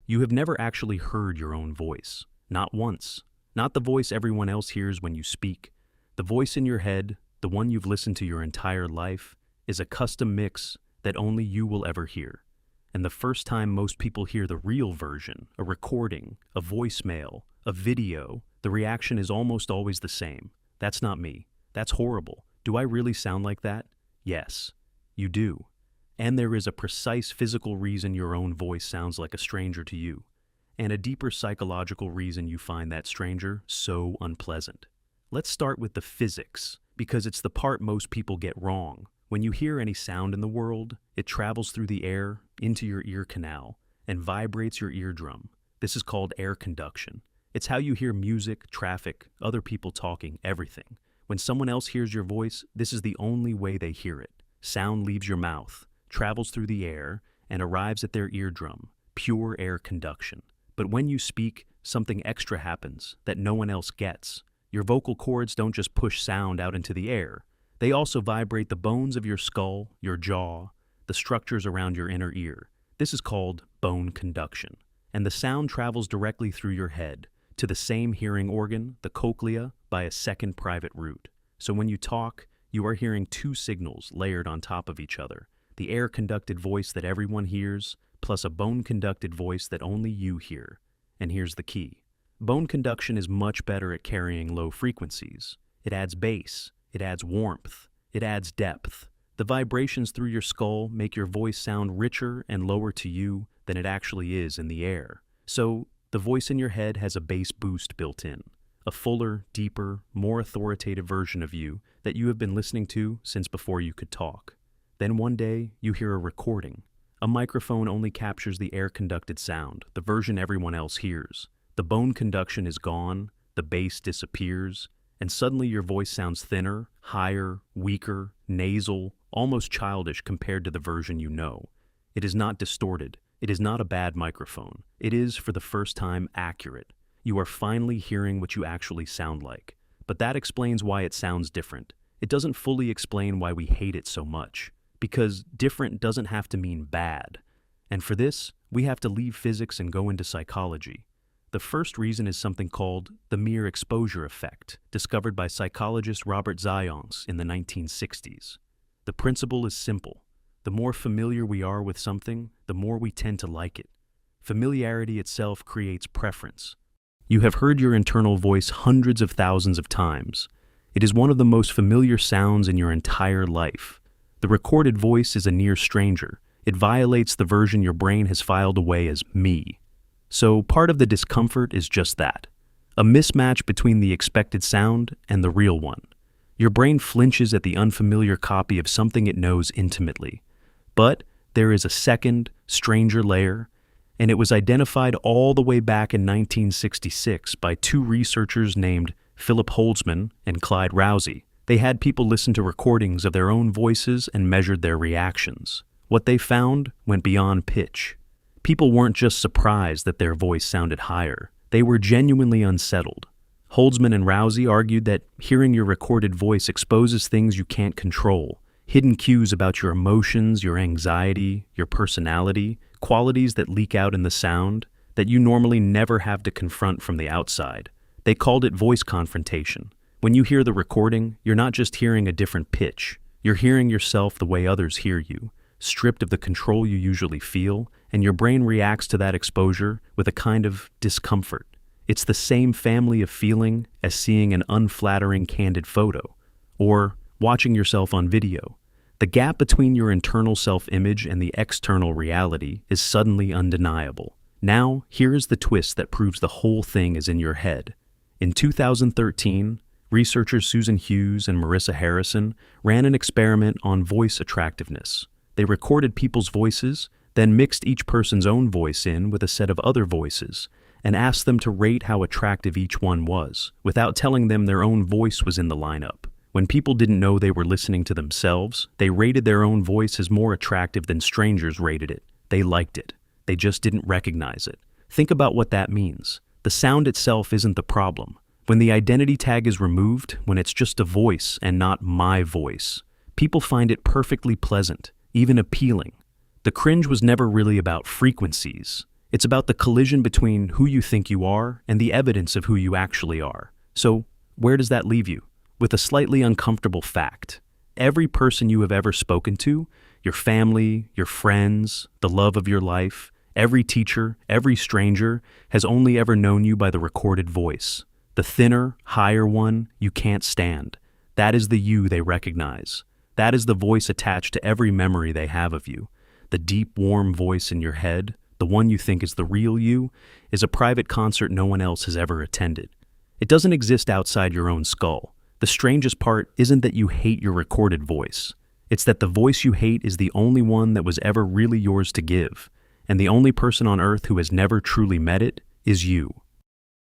You have never actually heard your own voice. Not once. Not the voice everyone else hears when you speak. The voice in your head, the one you've listened to your entire life, is a custom mix that only you will ever hear. And the first time most people hear the real version, a recording, a voicemail, a video, the reaction is almost always the same. That's not me. That's horrible. Do I really sound like that? Yes, you do. And there is a precise physical reason your own voice sounds like a stranger to you, and a deeper psychological reason you find that stranger so unpleasant. Let's start with the physics, because it's the part most people get wrong. When you hear any sound in the world, it travels through the air, into your ear canal, and vibrates your eardrum. This is called air conduction. It's how you hear music, traffic, other people talking, everything. When someone else hears your voice, this is the only way they hear it. Sound leaves your mouth, travels through the air, and arrives at their eardrum, pure air conduction. But when you speak, something extra happens that no one else gets. Your vocal cords don't just push sound out into the air. They also vibrate the bones of your skull, your jaw, the structures around your inner ear. This is called bone conduction. And the sound travels directly through your head, to the same hearing organ, the cochlea, by a second private route. So when you talk, you are hearing two signals layered on top of each other. The air-conducted voice that everyone hears, plus a bone-conducted voice that only you hear. And here's the key. Bone conduction is much better at carrying low frequencies. It adds bass, it adds warmth, it adds depth. The vibrations through your skull make your voice sound richer and lower to you than it actually is in the air. So, the voice in your head has a bass boost built in. A fuller, deeper, more authoritative version of you that you have been listening to since before you could talk. Then one day, you hear a recording. A microphone only captures the air-conducted sound, the version everyone else hears. The bone conduction is gone, the bass disappears, and suddenly your voice sounds thinner, higher, weaker, nasal, almost childish compared to the version you know. It is not distorted. It is not a bad microphone. It is, for the first time, accurate. You are finally hearing what you actually sound like. But that explains why it sounds different. It doesn't fully explain why we hate it so much. Because different doesn't have to mean bad. And for this, we have to leave physics and go into psychology. The first reason is something called the mere exposure effect, discovered by psychologist Robert Zajonc in the 1960s. The principle is simple. The more familiar we are with something, the more we tend to like it. Familiarity itself creates preference. You have heard your internal voice hundreds of thousands of times. It is one of the most familiar sounds in your entire life. The recorded voice is a near stranger. It violates the version your brain has filed away as me. So part of the discomfort is just that. A mismatch between the expected sound and the real one. Your brain flinches at the unfamiliar copy of something it knows intimately. But there is a second, stranger layer, and it was identified all the way back in 1966 by two researchers named Philip Holtzman and Clyde Rousey. They had people listen to recordings of their own voices and measured their reactions. What they found went beyond pitch. People weren't just surprised that their voice sounded higher. They were genuinely unsettled. Holtzman and Rousey argued that hearing your recorded voice exposes things you can't control, hidden cues about your emotions, your anxiety, your personality, qualities that leak out in the sound that you normally never have to confront from the outside. They called it voice confrontation. When you hear the recording, you're not just hearing a different pitch. You're hearing yourself the way others hear you, stripped of the control you usually feel, and your brain reacts to that exposure with a kind of discomfort. It's the same family of feeling as seeing an unflattering candid photo, or watching yourself on video. The gap between your internal self-image and the external reality is suddenly undeniable. Now, here is the twist that proves the whole thing is in your head. In 2013, researchers Susan Hughes and Marissa Harrison ran an experiment on voice attractiveness. They recorded people's voices, then mixed each person's own voice in with a set of other voices, and asked them to rate how attractive each one was, without telling them their own voice was in the lineup. When people didn't know they were listening to themselves, they rated their own voice as more attractive than strangers rated it. They liked it. They just didn't recognize it. Think about what that means. The sound itself isn't the problem. When the identity tag is removed, when it's just a voice and not my voice, people find it perfectly pleasant, even appealing. The cringe was never really about frequencies. It's about the collision between who you think you are and the evidence of who you actually are. So, where does that leave you? With a slightly uncomfortable fact. Every person you have ever spoken to, your family, your friends, the love of your life, every teacher, every stranger, has only ever known you by the recorded voice. The thinner, higher one you can't stand. That is the you they recognize. That is the voice attached to every memory they have of you. The deep, warm voice in your head, the one you think is the real you, is a private concert no one else has ever attended. It doesn't exist outside your own skull. The strangest part isn't that you hate your recorded voice. It's that the voice you hate is the only one that was ever really yours to give. And the only person on earth who has never truly met it is you.